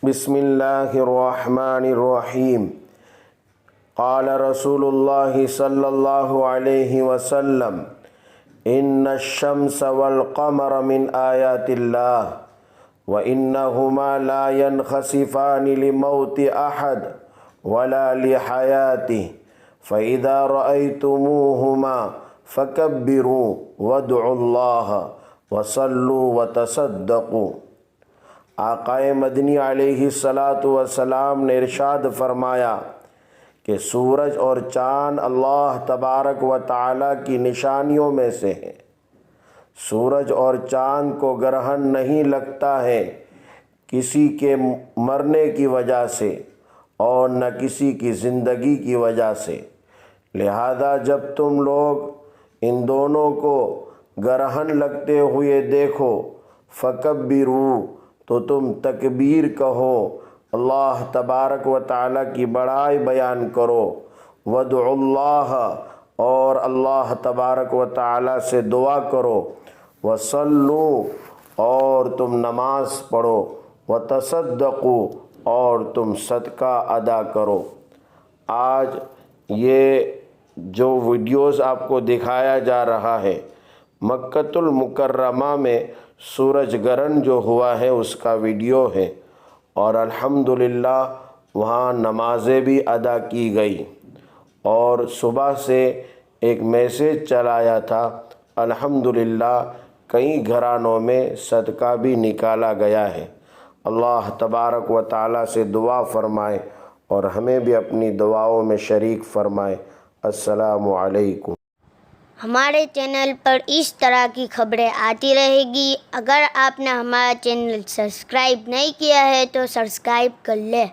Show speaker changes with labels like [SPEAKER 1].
[SPEAKER 1] بسم اللہ الرحمن الرحیم قال رسول اللہ صلی اللہ علیہ وسلم ان الشمس والقمر من آیات اللہ وإنهما لا ينخسفان لموت أحد ولا لحياته فإذا رأيتموهما فكبروا وادعوا الله وصلوا وتصدقوا۔ آقائے مدنی علیہ السلام نے ارشاد فرمایا کہ سورج اور چاند اللہ تبارک و تعالی کی نشانیوں میں سے ہیں۔ سورج اور چاند کو گرہن نہیں لگتا ہے کسی کے مرنے کی وجہ سے اور نہ کسی کی زندگی کی وجہ سے، لہذا جب تم لوگ ان دونوں کو گرہن لگتے ہوئے دیکھو فکبروا، تو تم تکبیر کہو، اللہ تبارک و تعالی کی بڑائی بیان کرو، وادعوا اللہ، اور اللہ تبارک و تعالی سے دعا کرو، وصلوا، اور تم نماز پڑھو، وتصدقوا، اور تم صدقہ ادا کرو۔ آج یہ جو ویڈیوز آپ کو دکھایا جا رہا ہے مکۃ المکرمہ میں سورج گرہن جو ہوا ہے اس کا ویڈیو ہے، اور الحمدللہ وہاں نمازیں بھی ادا کی گئی، اور صبح سے ایک میسیج چلایا تھا، الحمدللہ کئی گھرانوں میں صدقہ بھی نکالا گیا ہے۔ اللہ تبارک و تعالی سے دعا فرمائے اور ہمیں بھی اپنی دعاؤں میں شریک فرمائے۔ السلام علیکم۔
[SPEAKER 2] ہمارے چینل پر اس طرح کی خبریں آتی رہے گی۔ اگر آپ نے ہمارا چینل سبسکرائب نہیں کیا ہے تو سبسکرائب کر لیں۔